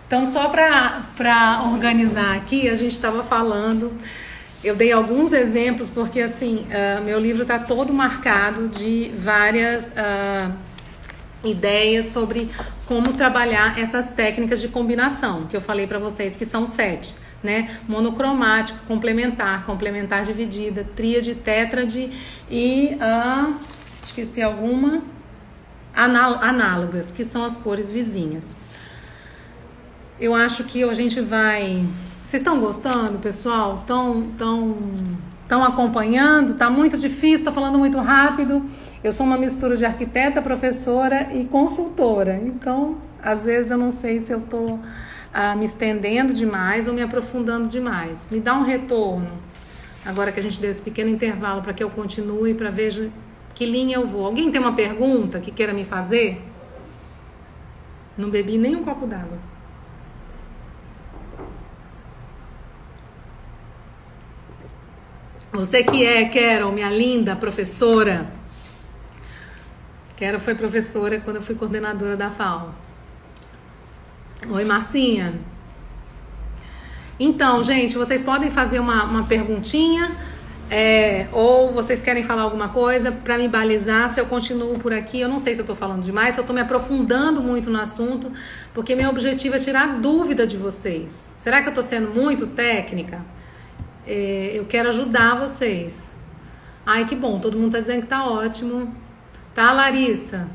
Então, só para organizar aqui, a gente estava falando, eu dei alguns exemplos, porque assim, meu livro está todo marcado de várias ideias sobre como trabalhar essas técnicas de combinação, que eu falei para vocês que são 7, né? Monocromático, complementar, complementar dividida, tríade, tétrade e esqueci alguma, análogas, que são as cores vizinhas. Eu acho que a gente vai... Vocês estão gostando, pessoal? Estão acompanhando? Tá muito difícil, tô falando muito rápido. Eu sou uma mistura de arquiteta, professora e consultora. Então, às vezes eu não sei se eu tô me estendendo demais ou me aprofundando demais. Me dá um retorno. Agora que a gente deu esse pequeno intervalo para que eu continue, para ver que linha eu vou. Alguém tem uma pergunta que queira me fazer? Não bebi nem um copo d'água. Você que Carol, minha linda professora. Carol foi professora quando eu fui coordenadora da FAO. Oi, Marcinha. Então, gente, vocês podem fazer uma perguntinha, ou vocês querem falar alguma coisa para me balizar se eu continuo por aqui. Eu não sei se eu tô falando demais, se eu tô me aprofundando muito no assunto, porque meu objetivo é tirar dúvida de vocês. Será que eu tô sendo muito técnica? Eu quero ajudar vocês. Ai, que bom, todo mundo tá dizendo que tá ótimo. Tá, Larissa?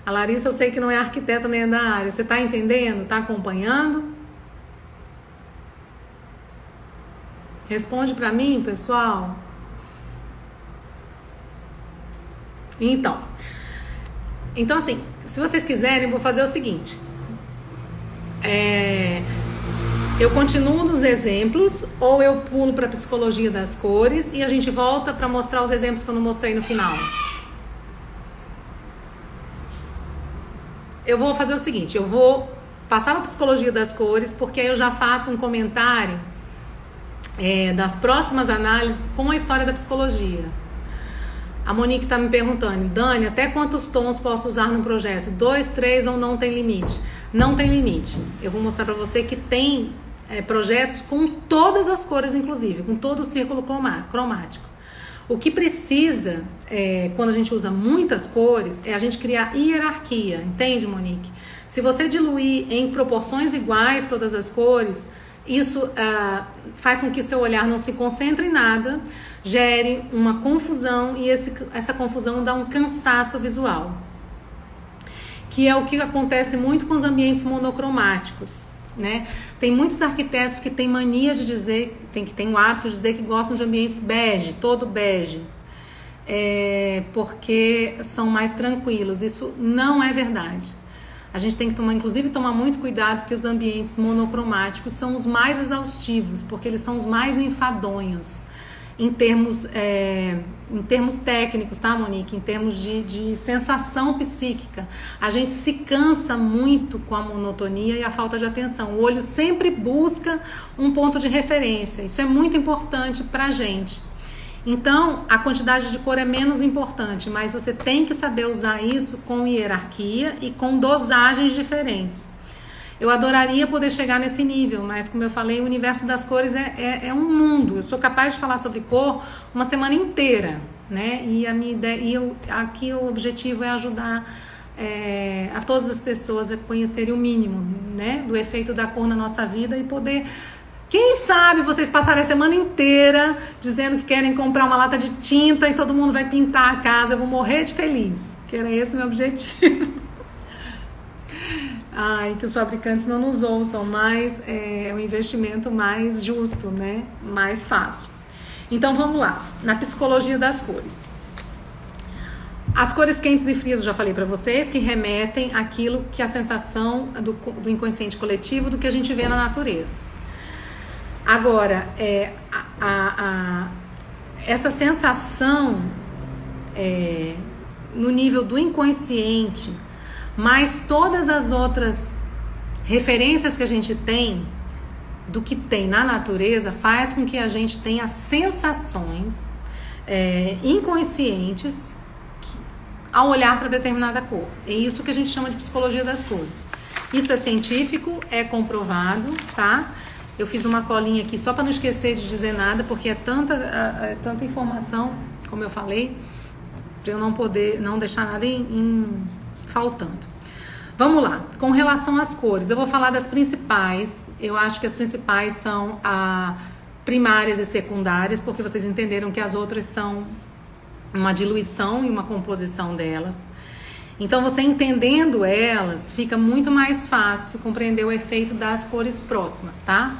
A Larissa eu sei que não é arquiteta nem é da área. Você tá entendendo? Tá acompanhando? Responde pra mim, pessoal. Então assim, se vocês quiserem, eu vou fazer o seguinte. Eu continuo nos exemplos ou eu pulo para a psicologia das cores e a gente volta para mostrar os exemplos que eu não mostrei no final. Eu vou fazer o seguinte, eu vou passar para a psicologia das cores, porque aí eu já faço um comentário das próximas análises com a história da psicologia. A Monique está me perguntando, Dani, até quantos tons posso usar no projeto? 2, 3 ou não tem limite? Não tem limite. Eu vou mostrar para você que tem projetos com todas as cores, inclusive, com todo o círculo cromático. O que precisa, quando a gente usa muitas cores, é a gente criar hierarquia, entende, Monique? Se você diluir em proporções iguais todas as cores, isso faz com que seu olhar não se concentre em nada, gere uma confusão e essa confusão dá um cansaço visual, que é o que acontece muito com os ambientes monocromáticos, né? Tem muitos arquitetos que têm mania de dizer, que tem o hábito de dizer que gostam de ambientes bege, todo bege, porque são mais tranquilos. Isso não é verdade. A gente tem que inclusive tomar muito cuidado, porque os ambientes monocromáticos são os mais exaustivos, porque eles são os mais enfadonhos em termos técnicos, tá, Monique? Em termos de sensação psíquica. A gente se cansa muito com a monotonia e a falta de atenção. O olho sempre busca um ponto de referência. Isso é muito importante pra gente. Então, a quantidade de cor é menos importante, mas você tem que saber usar isso com hierarquia e com dosagens diferentes. Eu adoraria poder chegar nesse nível, mas como eu falei, o universo das cores é um mundo. Eu sou capaz de falar sobre cor uma semana inteira, né? E a minha ideia, aqui o objetivo é ajudar a todas as pessoas a conhecerem o mínimo, né, do efeito da cor na nossa vida e poder... Quem sabe vocês passarem a semana inteira dizendo que querem comprar uma lata de tinta e todo mundo vai pintar a casa. Eu vou morrer de feliz, que era esse o meu objetivo. Ai, que os fabricantes não nos ouçam, mas é um investimento mais justo, né? Mais fácil. Então vamos lá, na psicologia das cores. As cores quentes e frias eu já falei para vocês, que remetem àquilo que é a sensação do inconsciente coletivo, do que a gente vê na natureza. Agora, essa sensação no nível do inconsciente, mas todas as outras referências que a gente tem do que tem na natureza, faz com que a gente tenha sensações inconscientes ao olhar para determinada cor. É isso que a gente chama de psicologia das cores. Isso é científico, é comprovado, tá? Eu fiz uma colinha aqui só para não esquecer de dizer nada, porque é tanta informação, como eu falei, para eu não deixar nada faltando. Vamos lá, com relação às cores, eu vou falar das principais. Eu acho que as principais são primárias e secundárias, porque vocês entenderam que as outras são uma diluição e uma composição delas. Então, você entendendo elas, fica muito mais fácil compreender o efeito das cores próximas, tá?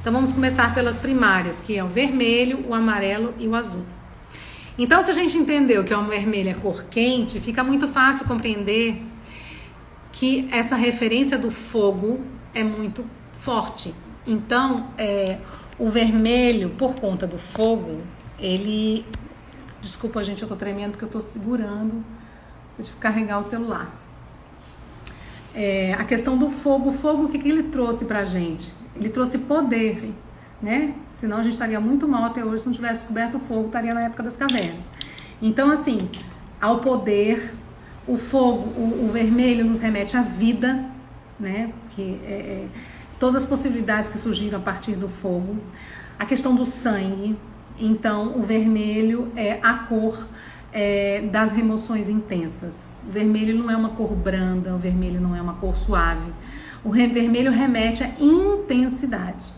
Então, vamos começar pelas primárias, que é o vermelho, o amarelo e o azul. Então, se a gente entendeu que o vermelho é cor quente, fica muito fácil compreender que essa referência do fogo é muito forte. Então, o vermelho, por conta do fogo, ele... Desculpa, gente, eu tô tremendo porque eu tô segurando. Eu tive que carregar o celular. A questão do fogo. O fogo, o que ele trouxe pra gente? Ele trouxe poder, né? Senão a gente estaria muito mal até hoje se não tivesse descoberto o fogo, estaria na época das cavernas. Então, assim, ao poder, o fogo, o vermelho nos remete à vida, né? Que todas as possibilidades que surgiram a partir do fogo. A questão do sangue. Então, o vermelho é a cor das remoções intensas. O vermelho não é uma cor branda, o vermelho não é uma cor suave. O vermelho remete à intensidade.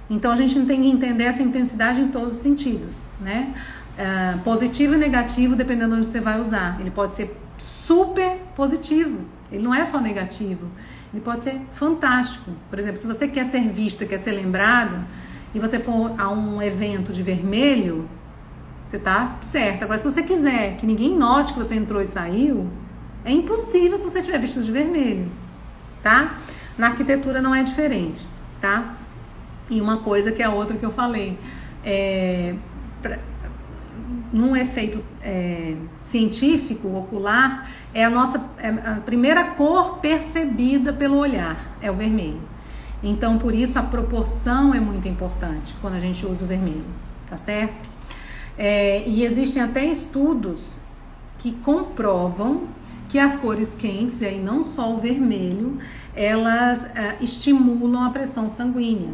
Então, a gente tem que entender essa intensidade em todos os sentidos, né? Positivo e negativo, dependendo de onde você vai usar. Ele pode ser super positivo, ele não é só negativo. Ele pode ser fantástico. Por exemplo, se você quer ser visto, quer ser lembrado, e você for a um evento de vermelho, você tá certo. Agora, se você quiser que ninguém note que você entrou e saiu, é impossível se você estiver vestido de vermelho, tá? Na arquitetura não é diferente, tá? E uma coisa que é a outra que eu falei, num efeito científico, ocular, a primeira cor percebida pelo olhar, é o vermelho. Então, por isso, a proporção é muito importante quando a gente usa o vermelho, tá certo? E existem até estudos que comprovam que as cores quentes, e aí não só o vermelho, elas estimulam a pressão sanguínea.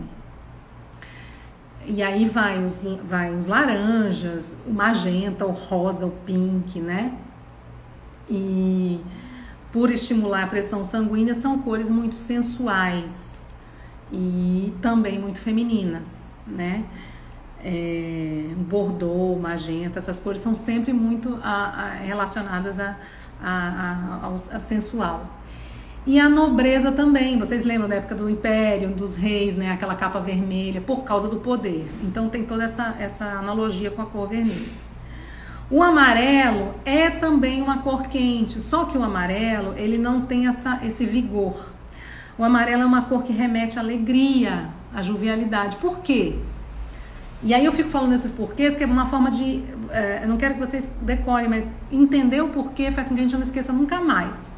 E aí vai os laranjas, o magenta, o rosa, o pink, né? E por estimular a pressão sanguínea, são cores muito sensuais e também muito femininas, né? Bordeaux, magenta, essas cores são sempre muito relacionadas ao sensual. E a nobreza também, vocês lembram da época do Império, dos reis, né? Aquela capa vermelha, por causa do poder. Então tem toda essa analogia com a cor vermelha. O amarelo é também uma cor quente, só que o amarelo, ele não tem esse vigor. O amarelo é uma cor que remete à alegria, à jovialidade. Por quê? E aí eu fico falando esses porquês, que é uma forma de... eu não quero que vocês decorem, mas entender o porquê faz com que a gente não esqueça nunca mais.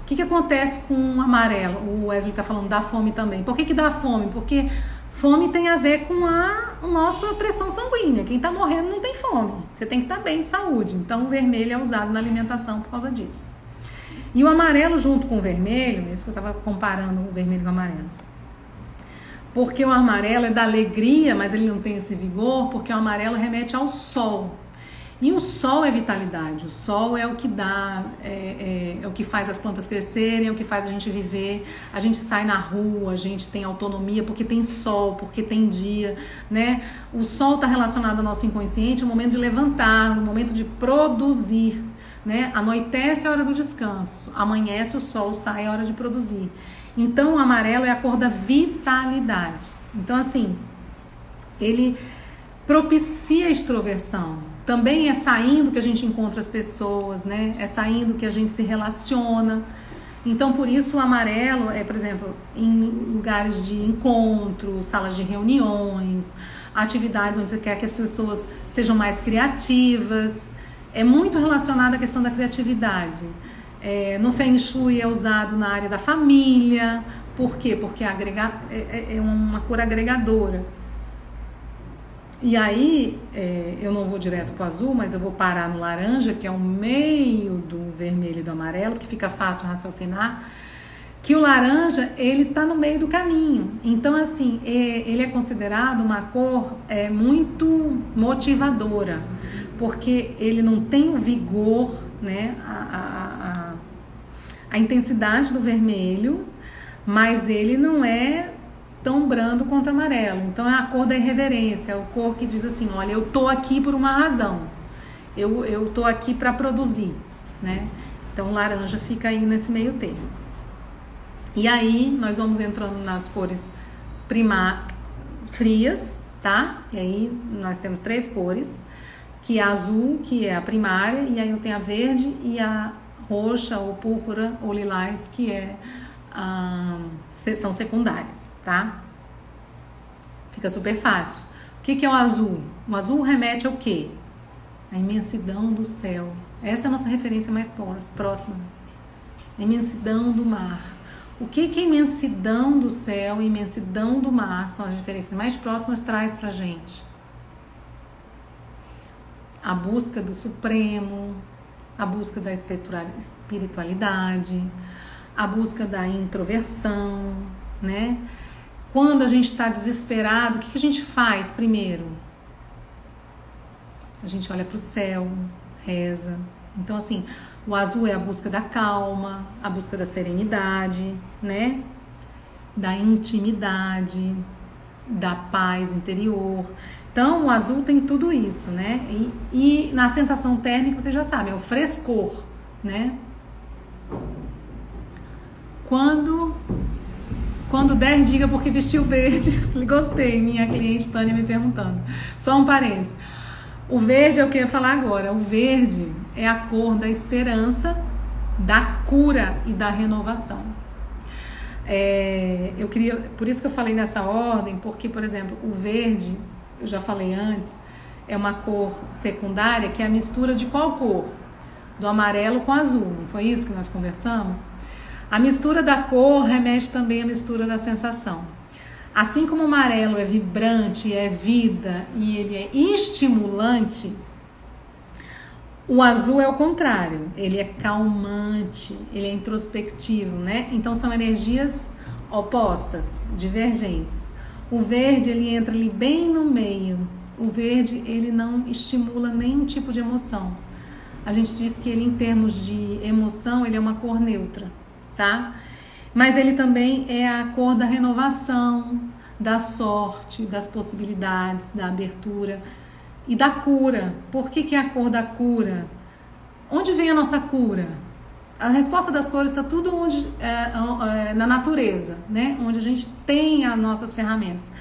O que acontece com o amarelo? O Wesley está falando da fome também. Por que dá fome? Porque fome tem a ver com a nossa pressão sanguínea. Quem está morrendo não tem fome. Você tem que estar bem de saúde. Então o vermelho é usado na alimentação por causa disso. E o amarelo junto com o vermelho, isso que eu estava comparando o vermelho com o amarelo. Porque o amarelo é da alegria, mas ele não tem esse vigor, porque o amarelo remete ao sol. E o sol é vitalidade, o sol é o que dá, é o que faz as plantas crescerem, é o que faz a gente viver, a gente sai na rua, a gente tem autonomia porque tem sol, porque tem dia, né? O sol está relacionado ao nosso inconsciente, no momento de levantar, no momento de produzir, né? Anoitece a hora do descanso, amanhece o sol, sai a hora de produzir. Então o amarelo é a cor da vitalidade. Então assim, ele propicia a extroversão. Também é saindo que a gente encontra as pessoas, né? É saindo que a gente se relaciona. Então, por isso, o amarelo por exemplo, em lugares de encontro, salas de reuniões, atividades onde você quer que as pessoas sejam mais criativas. É muito relacionado à questão da criatividade. No Feng Shui é usado na área da família. Por quê? Porque é uma cor agregadora. E aí, eu não vou direto para o azul, mas eu vou parar no laranja, que é o meio do vermelho e do amarelo, que fica fácil raciocinar. que o laranja, ele tá no meio do caminho. Então, assim, ele é considerado uma cor muito motivadora, porque ele não tem o vigor, né, a intensidade do vermelho, mas ele não é tão brando quanto o amarelo. Então, é a cor da irreverência, é a cor que diz assim, olha, eu tô aqui por uma razão, eu tô aqui para produzir, né? Então, o laranja fica aí nesse meio termo. E aí, nós vamos entrando nas cores frias, tá? E aí, nós temos 3 cores, que é a azul, que é a primária, e aí eu tenho a verde e a roxa, ou púrpura, ou lilás, que são secundárias, tá? Fica super fácil. O que é o azul? O azul remete ao quê? A imensidão do céu. Essa é a nossa referência mais próxima. A imensidão do mar. O que a imensidão do céu e imensidão do mar são as referências mais próximas traz pra gente? A busca do Supremo, a busca da espiritualidade, a busca da introversão, né? Quando a gente está desesperado, o que a gente faz primeiro? A gente olha para o céu, reza. Então, assim, o azul é a busca da calma, a busca da serenidade, né? Da intimidade, da paz interior. Então, o azul tem tudo isso, né? E na sensação térmica, vocês já sabem, é o frescor, né? Quando der, diga porque vestiu verde. Gostei, minha cliente Tânia me perguntando. Só um parênteses. O verde é o que eu ia falar agora. O verde é a cor da esperança, da cura e da renovação. Por isso que eu falei nessa ordem, porque, por exemplo, o verde, eu já falei antes, é uma cor secundária que é a mistura de qual cor? Do amarelo com azul, não foi isso que nós conversamos? A mistura da cor remete também à mistura da sensação. Assim como o amarelo é vibrante, é vida e ele é estimulante, o azul é o contrário, ele é calmante, ele é introspectivo, né? Então são energias opostas, divergentes. O verde, ele entra ali bem no meio. O verde, ele não estimula nenhum tipo de emoção. A gente diz que ele, em termos de emoção, ele é uma cor neutra, tá? Mas ele também é a cor da renovação, da sorte, das possibilidades, da abertura e da cura. Por que é a cor da cura? Onde vem a nossa cura? A resposta das cores está tudo na natureza, né? Onde a gente tem as nossas ferramentas.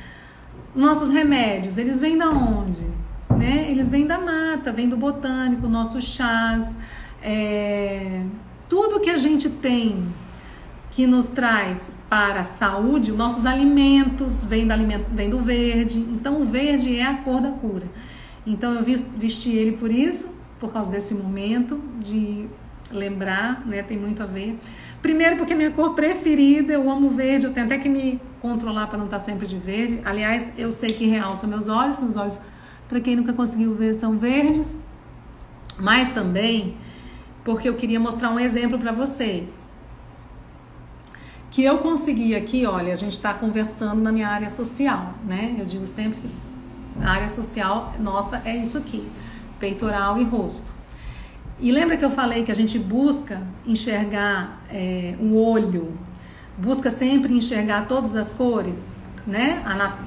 Nossos remédios, eles vêm da onde? Né? Eles vêm da mata, vêm do botânico, nossos chás, tudo que a gente tem que nos traz para a saúde, nossos alimentos vem do verde. Então o verde é a cor da cura. Então eu vesti ele por isso, por causa desse momento de lembrar, né? Tem muito a ver. Primeiro porque é minha cor preferida, eu amo verde, eu tenho até que me controlar para não estar sempre de verde. Aliás, eu sei que realça meus olhos, para quem nunca conseguiu ver, são verdes. Mas também porque eu queria mostrar um exemplo para vocês. Que eu consegui aqui, olha, a gente está conversando na minha área social, né? Eu digo sempre que a área social nossa é isso aqui, peitoral e rosto. E lembra que eu falei que a gente busca enxergar o olho, busca sempre enxergar todas as cores, né?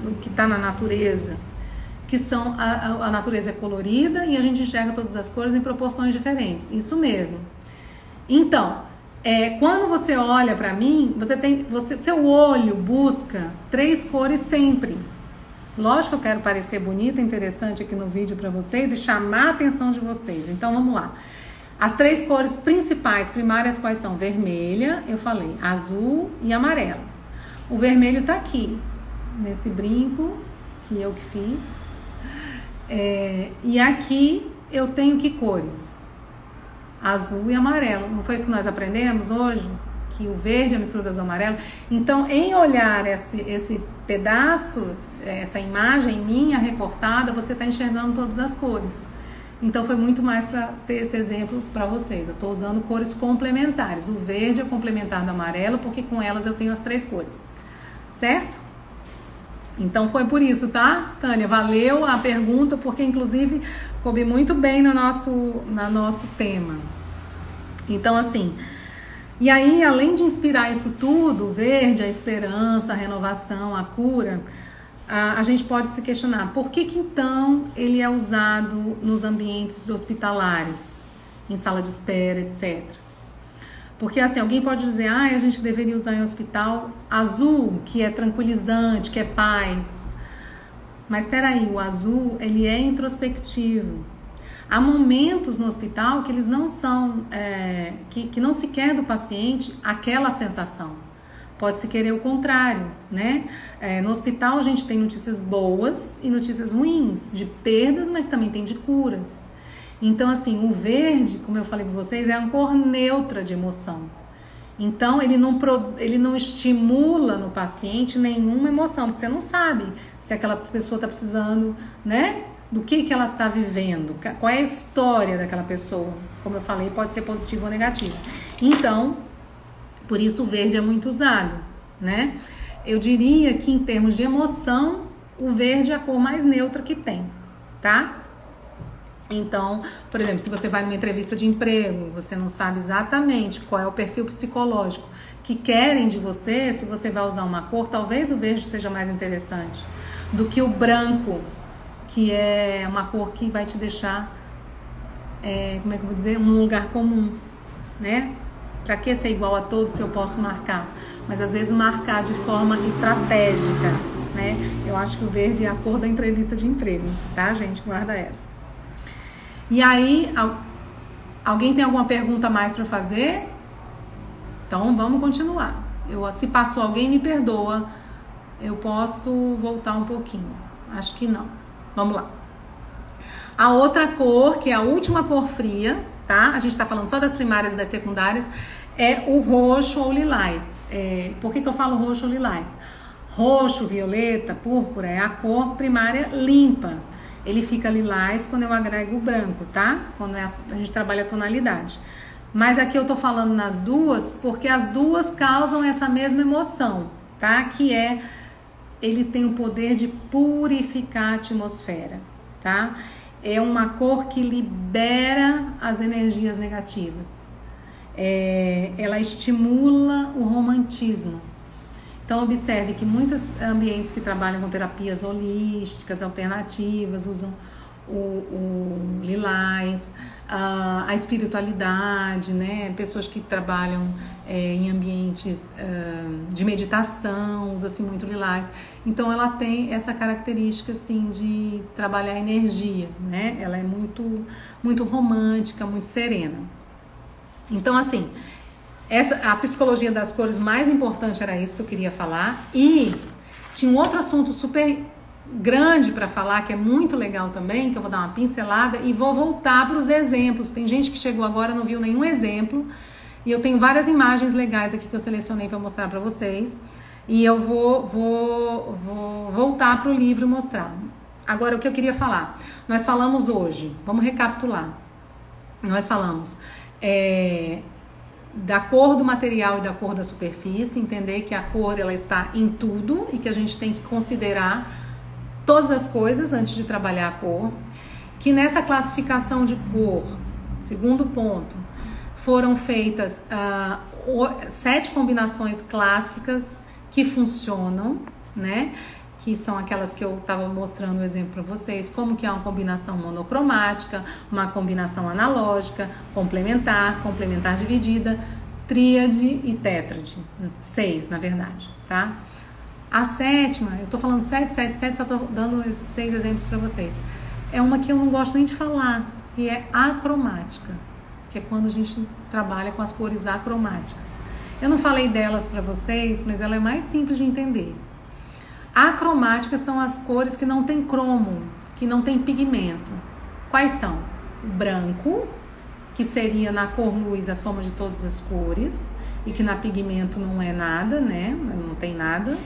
O que está na natureza, que são a natureza é colorida e a gente enxerga todas as cores em proporções diferentes. Isso mesmo. Então, quando você olha para mim, seu olho busca 3 cores sempre. Lógico que eu quero parecer bonita, interessante aqui no vídeo para vocês e chamar a atenção de vocês. Então vamos lá. As 3 cores principais, primárias, quais são? Vermelha, eu falei, azul e amarelo. O vermelho tá aqui, nesse brinco que eu que fiz. E aqui eu tenho que cores? Azul e amarelo. Não foi isso que nós aprendemos hoje? Que o verde é a mistura do azul e amarelo. Então, em olhar esse pedaço, essa imagem minha recortada, você está enxergando todas as cores. Então foi muito mais para ter esse exemplo para vocês. Eu estou usando cores complementares. O verde é complementar do amarelo, porque com elas eu tenho as 3 cores. Certo? Então foi por isso, tá, Tânia? Valeu a pergunta, porque inclusive coube muito bem no nosso tema. Então, assim, e aí, além de inspirar isso tudo, o verde, a esperança, a renovação, a cura, a gente pode se questionar, por que então ele é usado nos ambientes hospitalares, em sala de espera, etc. Porque assim, alguém pode dizer, a gente deveria usar em hospital azul, que é tranquilizante, que é paz. Mas espera aí, o azul, ele é introspectivo. Há momentos no hospital que eles não são, que não se quer do paciente aquela sensação. Pode-se querer o contrário, né? No hospital a gente tem notícias boas e notícias ruins, de perdas, mas também tem de curas. Então, assim, o verde, como eu falei para vocês, é uma cor neutra de emoção. Então, ele não estimula no paciente nenhuma emoção, porque você não sabe se aquela pessoa está precisando, né? Do que ela está vivendo, qual é a história daquela pessoa. Como eu falei, pode ser positiva ou negativa. Então, por isso o verde é muito usado, né? Eu diria que em termos de emoção, o verde é a cor mais neutra que tem, tá? Então, por exemplo, se você vai numa entrevista de emprego, você não sabe exatamente qual é o perfil psicológico que querem de você, se você vai usar uma cor, talvez o verde seja mais interessante do que o branco, que é uma cor que vai te deixar, como é que eu vou dizer, um lugar comum, né? Pra que ser igual a todos se eu posso marcar? Mas às vezes marcar de forma estratégica, né? Eu acho que o verde é a cor da entrevista de emprego, tá, gente? Guarda essa. E aí, alguém tem alguma pergunta a mais para fazer? Então, vamos continuar. Se passou alguém, me perdoa. Eu posso voltar um pouquinho. Acho que não. Vamos lá. A outra cor, que é a última cor fria, tá? A gente tá falando só das primárias e das secundárias, é o roxo ou lilás. Por que eu falo roxo ou lilás? Roxo, violeta, púrpura é a cor primária limpa. Ele fica lilás quando eu agrego o branco, tá? Quando a gente trabalha a tonalidade. Mas aqui eu tô falando nas duas, porque as duas causam essa mesma emoção, tá? Que ele tem o poder de purificar a atmosfera, tá? É uma cor que libera as energias negativas. Ela estimula o romantismo. Então, observe que muitos ambientes que trabalham com terapias holísticas, alternativas, usam o lilás, a espiritualidade, né? Pessoas que trabalham em ambientes de meditação, usa-se muito lilás. Então, ela tem essa característica, assim, de trabalhar a energia, né? Ela é muito, muito romântica, muito serena. Então, assim, a psicologia das cores mais importante era isso que eu queria falar. E tinha um outro assunto super grande para falar, que é muito legal também, que eu vou dar uma pincelada e vou voltar para os exemplos. Tem gente que chegou agora e não viu nenhum exemplo. E eu tenho várias imagens legais aqui que eu selecionei para mostrar para vocês. E eu vou voltar para o livro mostrar. Agora, o que eu queria falar? Nós falamos hoje, vamos recapitular. Nós falamos da cor do material e da cor da superfície, entender que a cor ela está em tudo e que a gente tem que considerar todas as coisas antes de trabalhar a cor, que nessa classificação de cor, segundo ponto, foram feitas 7 combinações clássicas que funcionam, né? Que são aquelas que eu estava mostrando o exemplo para vocês, como que é uma combinação monocromática, uma combinação analógica, complementar dividida, tríade e tétrade. 6, na verdade, tá? A 7ª, eu tô falando 7, só tô dando esses 6 exemplos para vocês. É uma que eu não gosto nem de falar, que é acromática, que é quando a gente trabalha com as cores acromáticas. Eu não falei delas para vocês, mas ela é mais simples de entender. Acromáticas são as cores que não tem cromo, que não tem pigmento. Quais são? O branco, que seria na cor luz a soma de todas as cores, e que na pigmento não é nada, né? Não tem nada.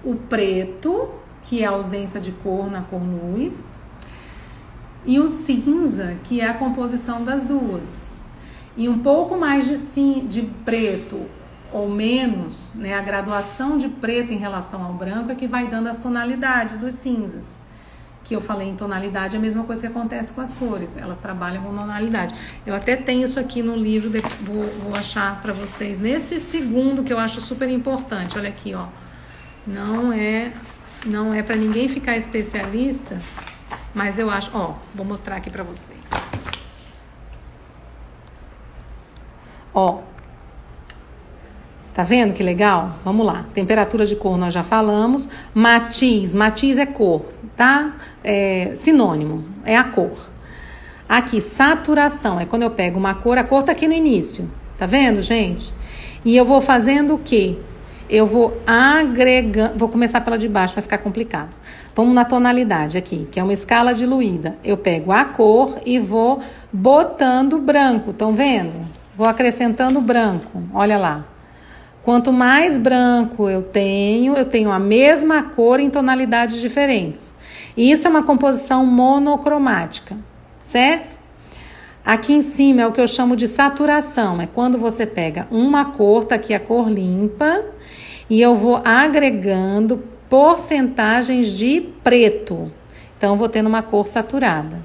O preto, que é a ausência de cor na cor luz. e o cinza, que é a composição das duas. E um pouco mais de preto ou menos, né, a graduação de preto em relação ao branco é que vai dando as tonalidades dos cinzas. Que eu falei em tonalidade, é a mesma coisa que acontece com as cores, elas trabalham com tonalidade. Eu até tenho isso aqui no livro, vou achar para vocês nesse segundo, que eu acho super importante. Olha aqui, ó. Não é para ninguém ficar especialista, mas eu acho, ó, vou mostrar aqui para vocês. Ó, tá vendo que legal? Vamos lá. Temperatura de cor nós já falamos. Matiz é cor, tá? É sinônimo, é a cor. Aqui, saturação, é quando eu pego uma cor, a cor tá aqui no início. Tá vendo, gente? E eu vou fazendo o quê? Eu vou agregando, vou começar pela de baixo, vai ficar complicado. Vamos na tonalidade aqui, que é uma escala diluída. Eu pego a cor e vou botando branco, estão vendo? Vou acrescentando branco, olha lá. Quanto mais branco eu tenho a mesma cor em tonalidades diferentes. E isso é uma composição monocromática, certo? Aqui em cima é o que eu chamo de saturação. É quando você pega uma cor, tá aqui a cor limpa, e eu vou agregando porcentagens de preto. Então, eu vou tendo uma cor saturada.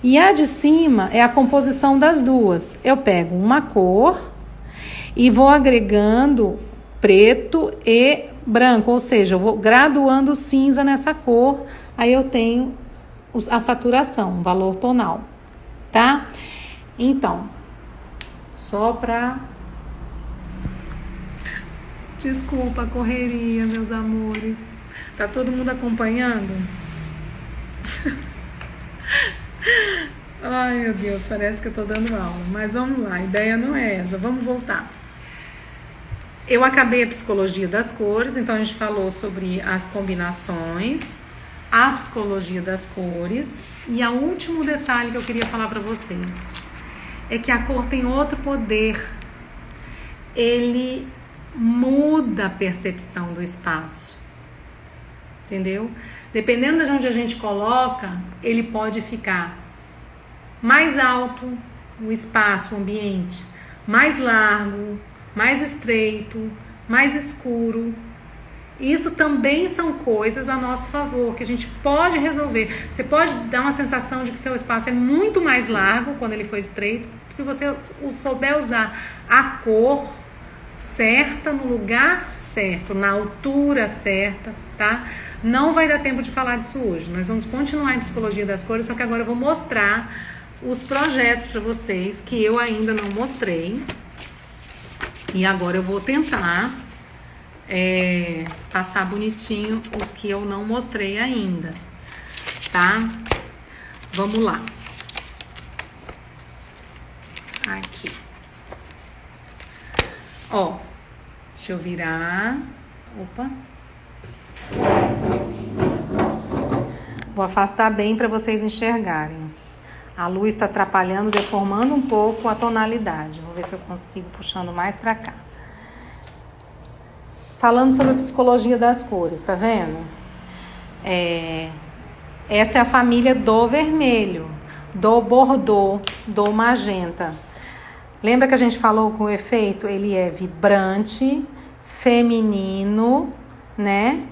E a de cima é a composição das duas. Eu pego uma cor e vou agregando preto e branco, ou seja, eu vou graduando cinza nessa cor, aí eu tenho a saturação, o valor tonal, tá? Então, só pra... Desculpa a correria, meus amores. Tá todo mundo acompanhando? Ai, meu Deus, parece que eu tô dando aula. Mas vamos lá, a ideia não é essa. Vamos voltar. Eu acabei a psicologia das cores, então a gente falou sobre as combinações, a psicologia das cores. E o último detalhe que eu queria falar para vocês é que a cor tem outro poder. Ele muda a percepção do espaço. Entendeu? Dependendo de onde a gente coloca, ele pode ficar mais alto, o espaço, o ambiente, mais largo, mais estreito, mais escuro. Isso também são coisas a nosso favor, que a gente pode resolver. Você pode dar uma sensação de que o seu espaço é muito mais largo quando ele for estreito, se você souber usar a cor certa, no lugar certo, na altura certa, tá? Não vai dar tempo de falar disso hoje. Nós vamos continuar em psicologia das cores, só que agora eu vou mostrar os projetos para vocês que eu ainda não mostrei. E agora eu vou tentar passar bonitinho os que eu não mostrei ainda, tá? Vamos lá. Aqui. Ó, deixa eu virar. Opa. Vou afastar bem para vocês enxergarem. A luz está atrapalhando, deformando um pouco a tonalidade. Vou ver se eu consigo puxando mais para cá. Falando sobre a psicologia das cores, tá vendo? Essa é a família do vermelho, do bordô, do magenta. Lembra que a gente falou com o efeito? Ele é vibrante, feminino, né?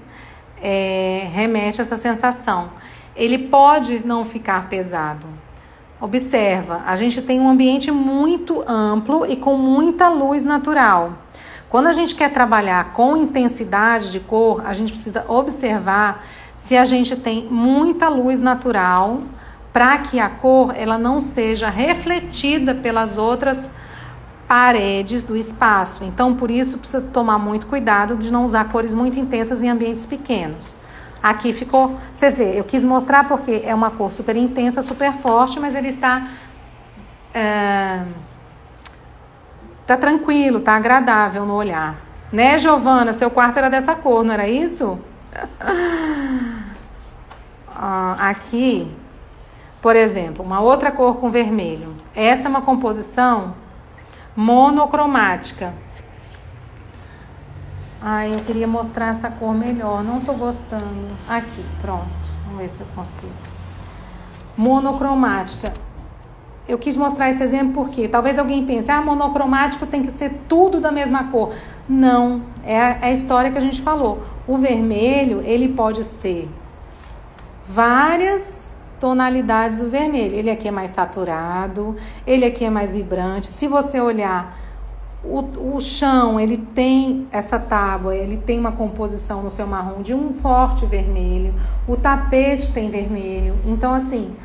Remete a essa sensação. Ele pode não ficar pesado. Observa, a gente tem um ambiente muito amplo e com muita luz natural. Quando a gente quer trabalhar com intensidade de cor, a gente precisa observar se a gente tem muita luz natural para que a cor ela não seja refletida pelas outras paredes do espaço. Então, por isso, precisa tomar muito cuidado de não usar cores muito intensas em ambientes pequenos. Aqui ficou, você vê, eu quis mostrar porque é uma cor super intensa, super forte, mas ele está tranquilo, tá agradável no olhar. Né, Giovana? Seu quarto era dessa cor, não era isso? Aqui, por exemplo, uma outra cor com vermelho. Essa é uma composição monocromática. Ai, eu queria mostrar essa cor melhor, não tô gostando. Aqui, pronto. Vamos ver se eu consigo. monocromática. Eu quis mostrar esse exemplo porque talvez alguém pense, monocromático tem que ser tudo da mesma cor. Não, é a história que a gente falou. O vermelho, ele pode ser várias tonalidades do vermelho. Ele aqui é mais saturado, ele aqui é mais vibrante. Se você olhar, o chão, ele tem essa tábua, ele tem uma composição no seu marrom de um forte vermelho. O tapete tem vermelho. Então, assim,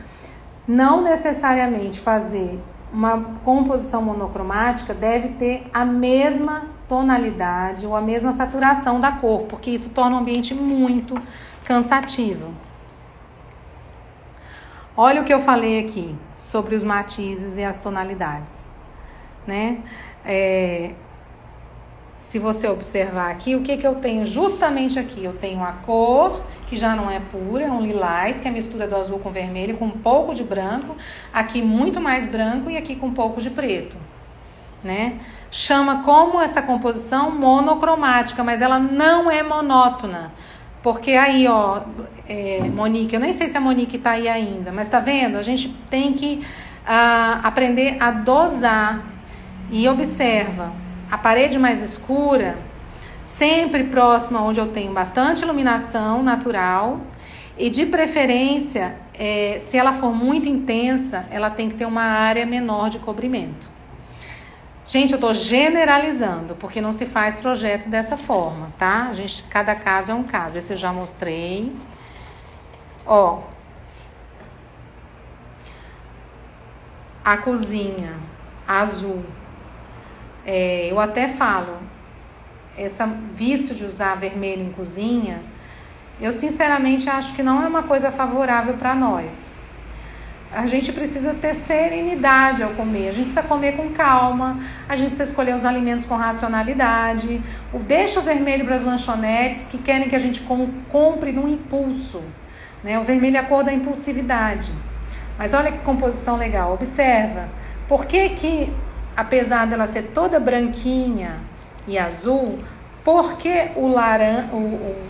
não necessariamente fazer uma composição monocromática deve ter a mesma tonalidade ou a mesma saturação da cor, porque isso torna o ambiente muito cansativo. Olha o que eu falei aqui sobre os matizes e as tonalidades, né? Se você observar aqui, o que eu tenho justamente aqui? Eu tenho a cor, que já não é pura, é um lilás, que é a mistura do azul com vermelho, com um pouco de branco. Aqui muito mais branco e aqui com um pouco de preto, né? Chama como essa composição monocromática, mas ela não é monótona. Porque aí, ó, Monique, eu nem sei se a Monique tá aí ainda, mas tá vendo? A gente tem que aprender a dosar e observa. A parede mais escura, sempre próxima onde eu tenho bastante iluminação natural e de preferência, se ela for muito intensa, ela tem que ter uma área menor de cobrimento. Gente, eu estou generalizando, porque não se faz projeto dessa forma, tá? Cada caso é um caso. Esse eu já mostrei. Ó, a cozinha azul. Eu até falo, esse vício de usar vermelho em cozinha, eu sinceramente acho que não é uma coisa favorável para nós. A gente precisa ter serenidade ao comer, a gente precisa comer com calma, a gente precisa escolher os alimentos com racionalidade. Deixa o vermelho para as lanchonetes que querem que a gente compre num impulso, né? O vermelho é a cor da impulsividade. Mas olha que composição legal, observa. Por que apesar dela ser toda branquinha e azul, porque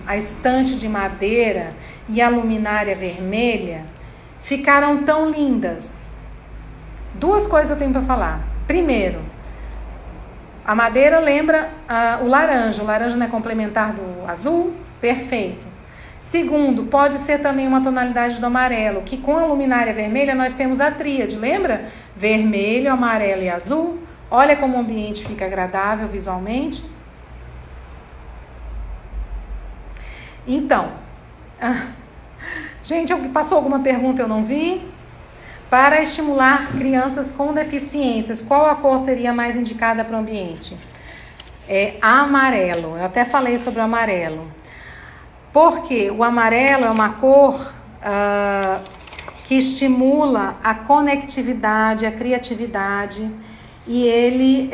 a estante de madeira e a luminária vermelha ficaram tão lindas? Duas coisas eu tenho para falar. Primeiro, a madeira lembra o laranja. O laranja não é complementar do azul? Perfeito. Segundo, pode ser também uma tonalidade do amarelo, que com a luminária vermelha nós temos a tríade, lembra? Vermelho, amarelo e azul. Olha como o ambiente fica agradável visualmente. Então, gente, passou alguma pergunta eu não vi? Para estimular crianças com deficiências, qual a cor seria mais indicada para o ambiente? Amarelo. Eu até falei sobre o amarelo. Porque o amarelo é uma cor que estimula a conectividade, a criatividade. E ele,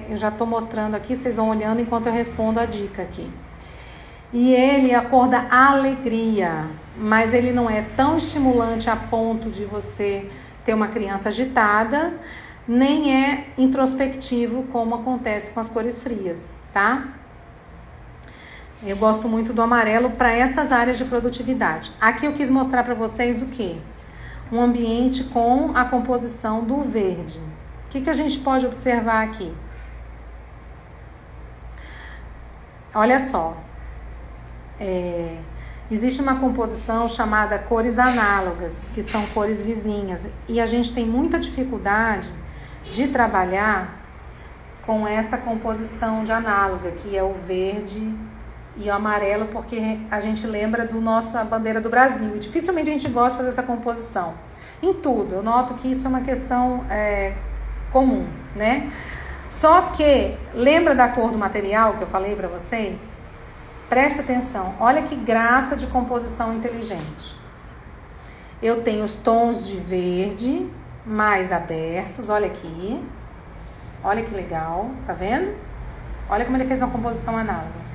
eu já estou mostrando aqui, vocês vão olhando enquanto eu respondo a dica aqui. E ele é a cor da alegria, mas ele não é tão estimulante a ponto de você ter uma criança agitada, nem é introspectivo como acontece com as cores frias, tá? Eu gosto muito do amarelo para essas áreas de produtividade. Aqui eu quis mostrar para vocês o quê? Um ambiente com a composição do verde. O que a gente pode observar aqui? Olha só. Existe uma composição chamada cores análogas, que são cores vizinhas. E a gente tem muita dificuldade de trabalhar com essa composição de análoga, que é o verde e o amarelo, porque a gente lembra da nossa bandeira do Brasil. E dificilmente a gente gosta de fazer essa composição. Em tudo, eu noto que isso é uma questão comum, né? Só que, lembra da cor do material que eu falei para vocês? Presta atenção, olha que graça de composição inteligente. Eu tenho os tons de verde mais abertos, olha aqui. Olha que legal, tá vendo? Olha como ele fez uma composição análoga.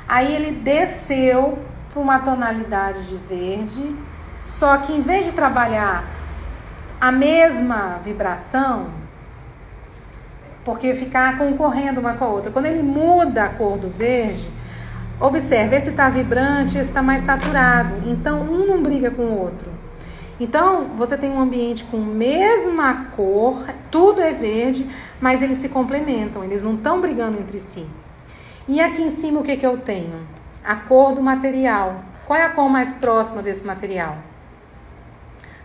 Aí ele desceu para uma tonalidade de verde, só que em vez de trabalhar a mesma vibração, porque ficar concorrendo uma com a outra, quando ele muda a cor do verde, observe, esse está vibrante, esse está mais saturado. Então, um não briga com o outro. Então, você tem um ambiente com a mesma cor, tudo é verde, mas eles se complementam, eles não estão brigando entre si. E aqui em cima, o que eu tenho? A cor do material. Qual é a cor mais próxima desse material?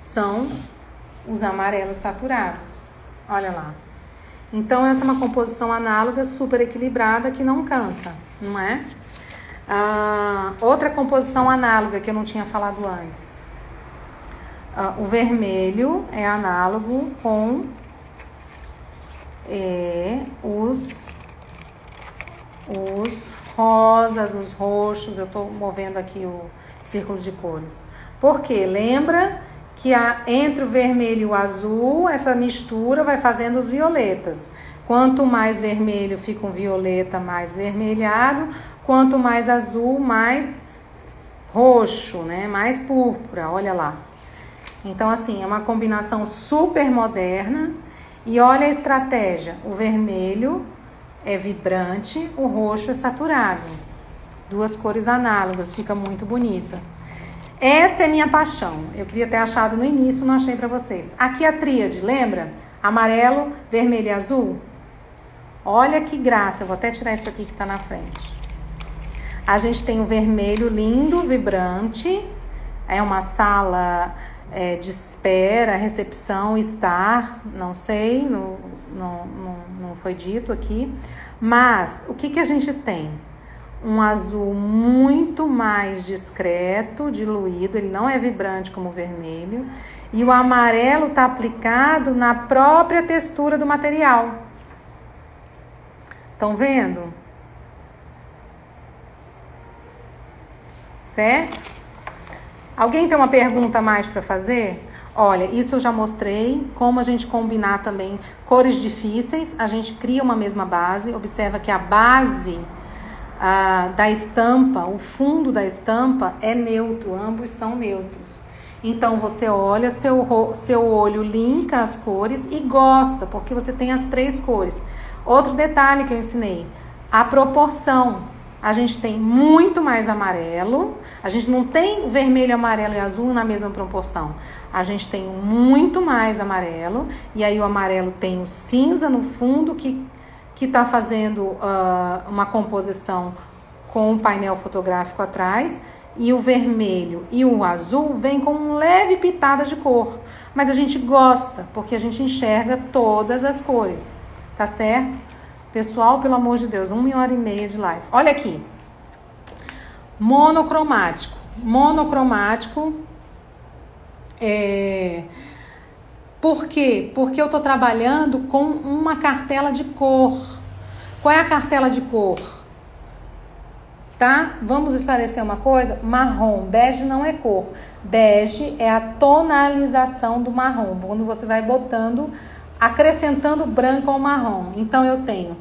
São os amarelos saturados. Olha lá. Então, essa é uma composição análoga, super equilibrada, que não cansa, não é? Outra composição análoga que eu não tinha falado antes. O vermelho é análogo com os rosas, os roxos. Eu estou movendo aqui o círculo de cores. Por quê? Lembra que entre o vermelho e o azul, essa mistura vai fazendo os violetas. Quanto mais vermelho fica um violeta mais vermelhado, quanto mais azul, mais roxo, né? Mais púrpura, olha lá. Então, assim, é uma combinação super moderna. E olha a estratégia. O vermelho é vibrante, o roxo é saturado. Duas cores análogas, fica muito bonita. Essa é minha paixão. Eu queria ter achado no início, não achei para vocês. Aqui a tríade, lembra? Amarelo, vermelho e azul. Olha que graça. Eu vou até tirar isso aqui que está na frente. A gente tem o vermelho lindo, vibrante. É uma sala de espera, recepção, estar, não sei, não foi dito aqui. Mas o que a gente tem? Um azul muito mais discreto, diluído, ele não é vibrante como o vermelho. E o amarelo está aplicado na própria textura do material. Estão vendo? Certo? Alguém tem uma pergunta a mais para fazer? Olha, isso eu já mostrei, como a gente combinar também cores difíceis. A gente cria uma mesma base. Observa que a base da estampa, o fundo da estampa é neutro, ambos são neutros. Então você olha, seu olho linka as cores e gosta, porque você tem as três cores. Outro detalhe que eu ensinei, a proporção. A gente tem muito mais amarelo, a gente não tem vermelho, amarelo e azul na mesma proporção. A gente tem muito mais amarelo, e aí o amarelo tem o cinza no fundo que está fazendo uma composição com o painel fotográfico atrás, e o vermelho e o azul vem com uma leve pitada de cor. Mas a gente gosta, porque a gente enxerga todas as cores, tá certo? Pessoal, pelo amor de Deus, 1h30 de live. Olha aqui. Monocromático. Monocromático Por quê? Porque eu estou trabalhando com uma cartela de cor. Qual é a cartela de cor? Tá? Vamos esclarecer uma coisa? Marrom. Bege não é cor. Bege é a tonalização do marrom. Quando você vai botando, acrescentando branco ao marrom. Então, eu tenho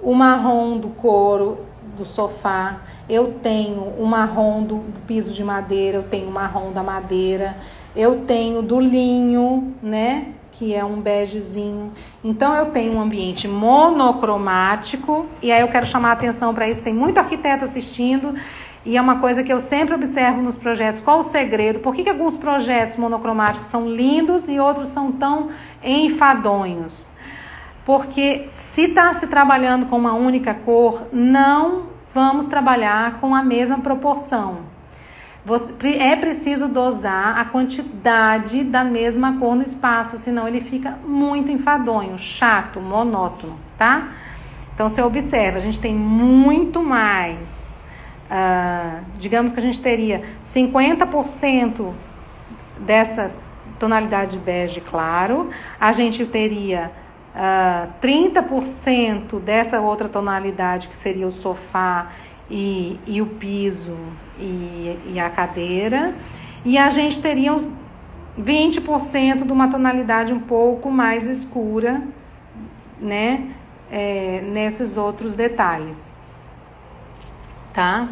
o marrom do couro do sofá, eu tenho o marrom do piso de madeira, eu tenho o marrom da madeira, eu tenho do linho, né? Que é um begezinho. Então, eu tenho um ambiente monocromático. E aí, eu quero chamar a atenção para isso. Tem muito arquiteto assistindo. E é uma coisa que eu sempre observo nos projetos. Qual o segredo? Por que alguns projetos monocromáticos são lindos e outros são tão enfadonhos? Porque se está se trabalhando com uma única cor, não vamos trabalhar com a mesma proporção. É preciso dosar a quantidade da mesma cor no espaço, senão ele fica muito enfadonho, chato, monótono, tá? Então, você observa, a gente tem muito mais, digamos que a gente teria 50% dessa tonalidade bege claro, a gente teria 30% dessa outra tonalidade, que seria o sofá e o piso e a cadeira, e a gente teria uns 20% de uma tonalidade um pouco mais escura, né, nesses outros detalhes, tá?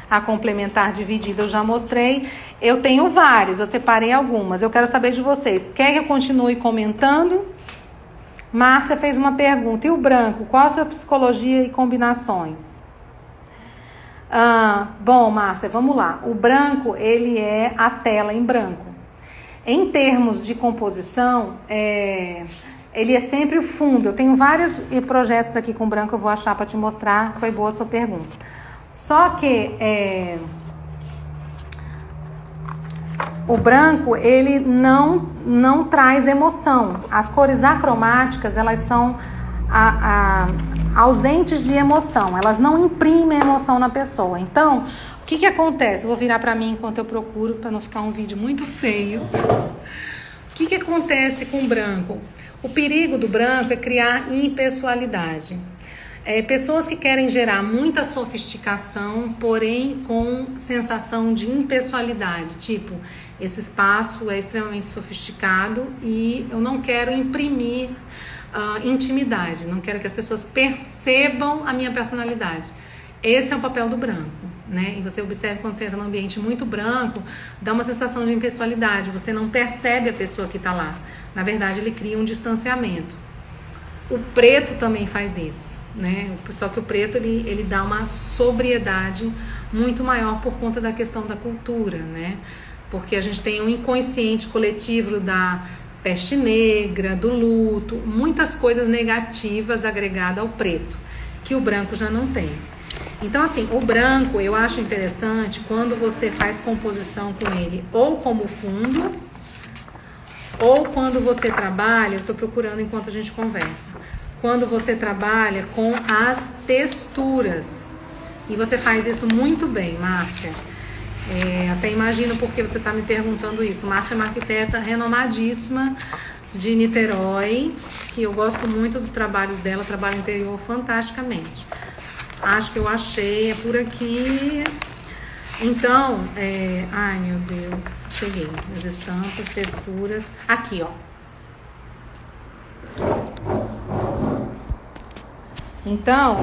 A complementar dividida eu já mostrei. Eu tenho várias, eu separei algumas. Eu quero saber de vocês. Quer que eu continue comentando? Márcia fez uma pergunta. E o branco? Qual a sua psicologia e combinações? Bom, Márcia, vamos lá. O branco, ele é a tela em branco. Em termos de composição, ele é sempre o fundo. Eu tenho vários projetos aqui com branco, eu vou achar para te mostrar. Foi boa a sua pergunta. Só que o branco, ele não traz emoção. As cores acromáticas, elas são ausentes de emoção. Elas não imprimem emoção na pessoa. Então, o que acontece? Eu vou virar para mim enquanto eu procuro, para não ficar um vídeo muito feio. O que acontece com o branco? O perigo do branco é criar impessoalidade. Pessoas que querem gerar muita sofisticação, porém com sensação de impessoalidade. Tipo, esse espaço é extremamente sofisticado e eu não quero imprimir intimidade. Não quero que as pessoas percebam a minha personalidade. Esse é o papel do branco, né? E você observa quando você entra num ambiente muito branco, dá uma sensação de impessoalidade. Você não percebe a pessoa que está lá. Na verdade, ele cria um distanciamento. O preto também faz isso, né? Só que o preto ele dá uma sobriedade muito maior por conta da questão da cultura, né? Porque a gente tem um inconsciente coletivo da peste negra, do luto, muitas coisas negativas agregadas ao preto, que o branco já não tem. Então, assim, o branco eu acho interessante quando você faz composição com ele ou como fundo, ou quando você trabalha, eu estou procurando enquanto a gente conversa, quando você trabalha com as texturas. E você faz isso muito bem, Márcia. Até imagino porque você está me perguntando isso. Márcia é uma arquiteta renomadíssima de Niterói, que eu gosto muito dos trabalhos dela, trabalho interior fantasticamente. Acho que eu achei, é por aqui. Então, ai meu Deus, cheguei. As estampas, texturas. Aqui, ó. Então,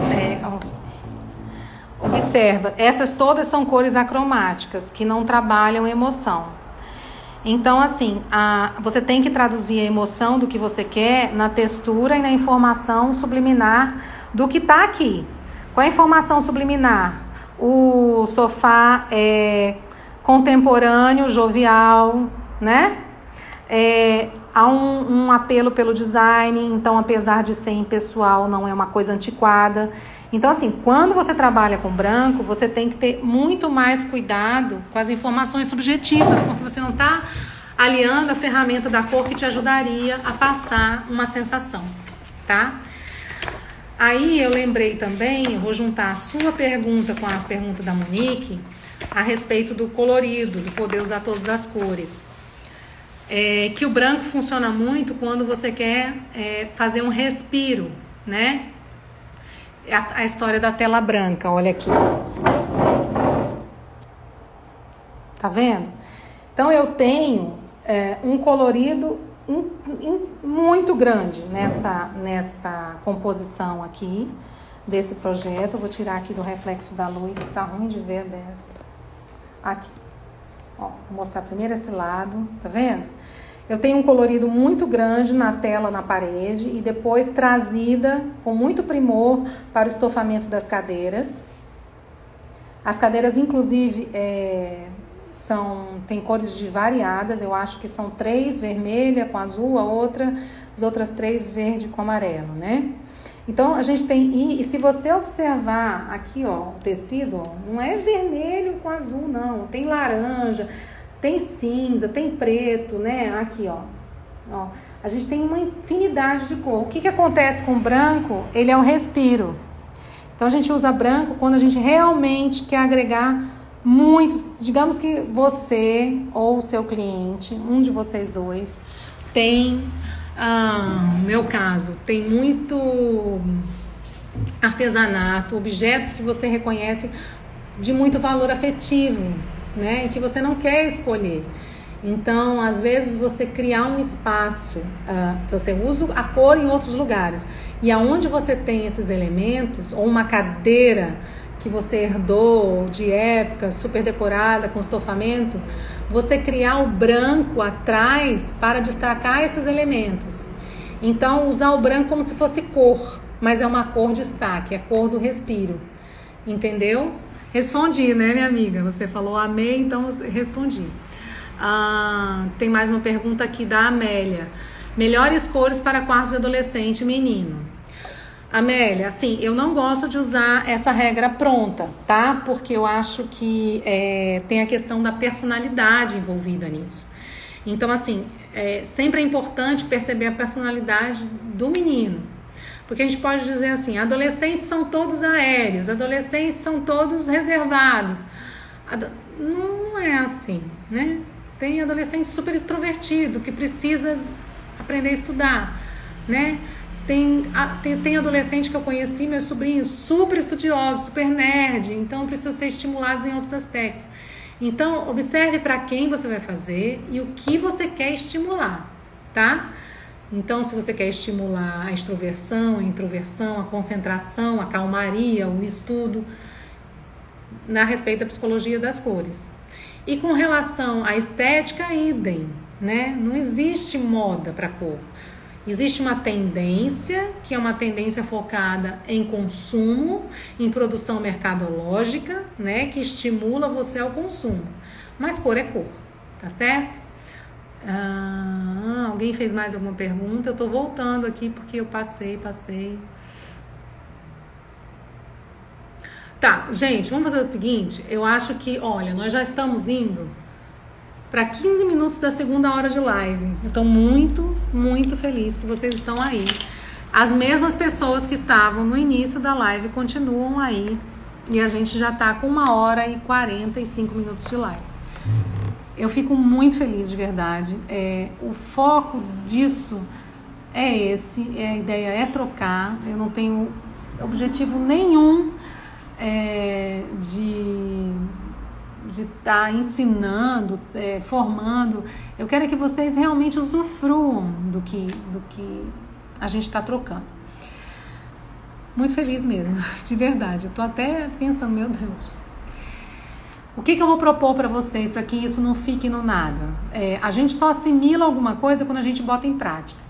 observa, essas todas são cores acromáticas, que não trabalham emoção. Então, assim, você tem que traduzir a emoção do que você quer na textura e na informação subliminar do que está aqui. Qual é a informação subliminar? O sofá é contemporâneo, jovial, né? Há um apelo pelo design, então, apesar de ser impessoal, não é uma coisa antiquada. Então, assim, quando você trabalha com branco, você tem que ter muito mais cuidado com as informações subjetivas, porque você não está aliando a ferramenta da cor que te ajudaria a passar uma sensação, tá? Aí eu lembrei também, eu vou juntar a sua pergunta com a pergunta da Monique a respeito do colorido, do poder usar todas as cores. Que o branco funciona muito quando você quer fazer um respiro, né? A história da tela branca, olha aqui. Tá vendo? Então eu tenho um colorido muito grande nessa composição aqui desse projeto. Eu vou tirar aqui do reflexo da luz, que tá ruim de ver a beça. Aqui. Ó, vou mostrar primeiro esse lado, tá vendo? Eu tenho um colorido muito grande na tela, na parede, e depois trazida com muito primor para o estofamento das cadeiras. As cadeiras, inclusive, tem cores variadas, eu acho que são 3 vermelha com azul, as outras 3 verde com amarelo, né? Então, a gente tem, e se você observar aqui, ó, o tecido, ó, não é vermelho com azul, não, tem laranja, tem cinza, tem preto, né? Aqui, ó, a gente tem uma infinidade de cor. O que acontece com o branco? Ele é um respiro. Então, a gente usa branco quando a gente realmente quer agregar muitos, digamos que você ou o seu cliente, um de vocês dois, tem, no meu caso, tem muito artesanato, objetos que você reconhece de muito valor afetivo, né? E que você não quer escolher. Então, às vezes, você criar um espaço, você usa a cor em outros lugares, e aonde você tem esses elementos, ou uma cadeira que você herdou de época, super decorada, com estofamento, você criar o branco atrás para destacar esses elementos. Então, usar o branco como se fosse cor, mas é uma cor destaque, é a cor do respiro, entendeu? Respondi, né, minha amiga? Você falou amei, então eu respondi. Tem mais uma pergunta aqui da Amélia. Melhores cores para quartos de adolescente e menino. Amélia, assim, eu não gosto de usar essa regra pronta, tá? Porque eu acho que tem a questão da personalidade envolvida nisso. Então, assim, sempre é importante perceber a personalidade do menino. Porque a gente pode dizer assim, adolescentes são todos aéreos, adolescentes são todos reservados. Não é assim, né? Tem adolescente super extrovertido, que precisa aprender a estudar, né? Tem adolescente que eu conheci, meus sobrinhos, super estudiosos, super nerd, então precisam ser estimulados em outros aspectos. Então, observe para quem você vai fazer e o que você quer estimular, tá? Então, se você quer estimular a extroversão, a introversão, a concentração, a calmaria, o estudo, a respeito da psicologia das cores. E com relação à estética, idem, né? Não existe moda para cor. Existe uma tendência, que é uma tendência focada em consumo, em produção mercadológica, né? Que estimula você ao consumo. Mas cor é cor, tá certo? Alguém fez mais alguma pergunta? Eu tô voltando aqui porque eu passei. Tá, gente, vamos fazer o seguinte. Eu acho que, olha, nós já estamos indo para 15 minutos da segunda hora de live. Eu tô muito, muito feliz que vocês estão aí. As mesmas pessoas que estavam no início da live continuam aí. E a gente já tá com 1h e 45 minutos de live. Eu fico muito feliz de verdade. O foco disso é esse. A ideia é trocar. Eu não tenho objetivo nenhum de estar ensinando, formando. Eu quero que vocês realmente usufruam do que a gente está trocando. Muito feliz mesmo, de verdade. Eu tô até pensando, meu Deus, o que eu vou propor para vocês para que isso não fique no nada? A gente só assimila alguma coisa quando a gente bota em prática.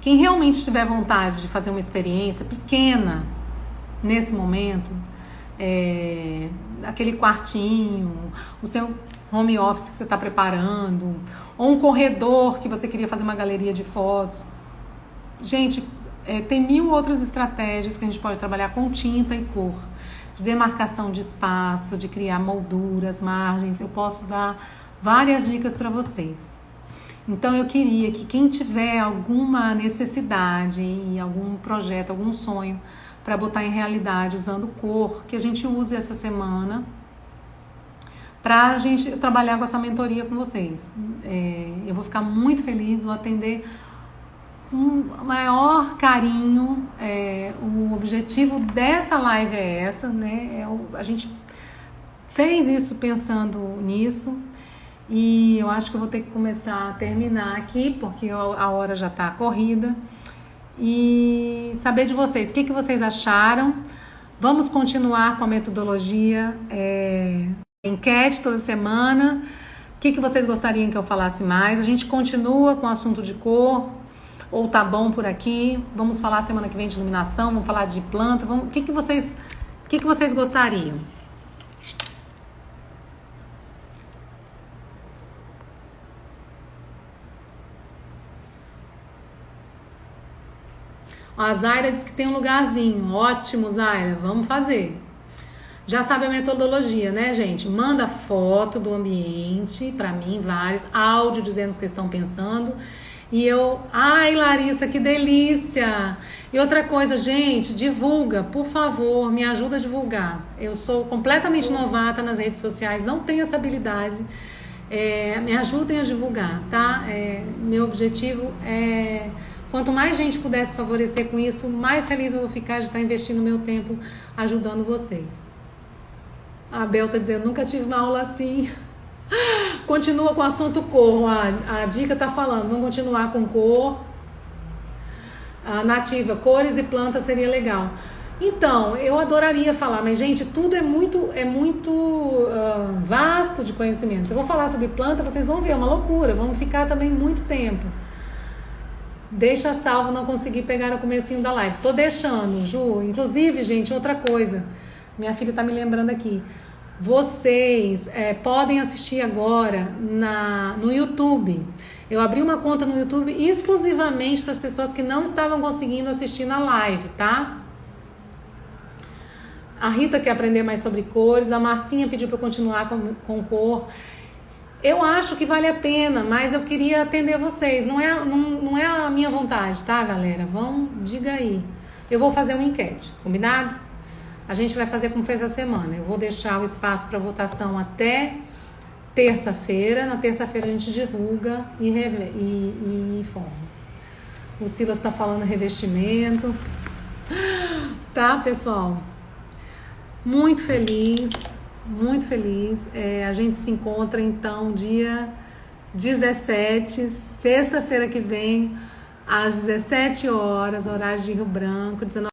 Quem realmente tiver vontade de fazer uma experiência pequena nesse momento, aquele quartinho, o seu home office que você está preparando, ou um corredor que você queria fazer uma galeria de fotos. Gente, tem 1000 outras estratégias que a gente pode trabalhar com tinta e cor, de demarcação de espaço, de criar molduras, margens. Eu posso dar várias dicas para vocês. Então eu queria que quem tiver alguma necessidade e algum projeto, algum sonho para botar em realidade usando cor, que a gente use essa semana para a gente trabalhar com essa mentoria com vocês. Eu vou ficar muito feliz, vou atender com o maior carinho. O objetivo dessa live é essa, né? A gente fez isso pensando nisso e eu acho que eu vou ter que começar a terminar aqui porque a hora já está corrida. E saber de vocês, o que vocês acharam? Vamos continuar com a metodologia enquete toda semana. O que vocês gostariam que eu falasse mais? A gente continua com o assunto de cor, ou tá bom por aqui? Vamos falar semana que vem de iluminação, vamos falar de planta, o que vocês gostariam? A Zaira disse que tem um lugarzinho. Ótimo, Zaira. Vamos fazer. Já sabe a metodologia, né, gente? Manda foto do ambiente para mim, vários. Áudio dizendo o que estão pensando. E eu... Ai, Larissa, que delícia! E outra coisa, gente, divulga. Por favor, me ajuda a divulgar. Eu sou completamente novata nas redes sociais. Não tenho essa habilidade. Me ajudem a divulgar, tá? Meu objetivo é... Quanto mais gente pudesse favorecer com isso, mais feliz eu vou ficar de estar investindo meu tempo ajudando vocês. A Bel tá dizendo, nunca tive uma aula assim. Continua com o assunto cor. A dica tá falando, vamos continuar com cor. A Nativa, cores e plantas seria legal. Então, eu adoraria falar, mas gente, tudo é muito vasto de conhecimento. Se eu vou falar sobre planta, vocês vão ver, é uma loucura. Vamos ficar também muito tempo. Deixa salvo, não consegui pegar o comecinho da live. Tô deixando, Ju. Inclusive, gente, outra coisa. Minha filha tá me lembrando aqui. Vocês podem assistir agora no YouTube. Eu abri uma conta no YouTube exclusivamente para as pessoas que não estavam conseguindo assistir na live, tá? A Rita quer aprender mais sobre cores. A Marcinha pediu para eu continuar com cor. Eu acho que vale a pena, mas eu queria atender vocês. Não é a minha vontade, tá, galera? Diga aí. Eu vou fazer uma enquete, combinado? A gente vai fazer como fez a semana. Eu vou deixar o espaço para votação até terça-feira. Na terça-feira a gente divulga e informa. O Silas está falando revestimento. Tá, pessoal? Muito feliz, muito feliz. A gente se encontra então dia 17, sexta-feira que vem, às 17 horas, horário de Rio Branco, 19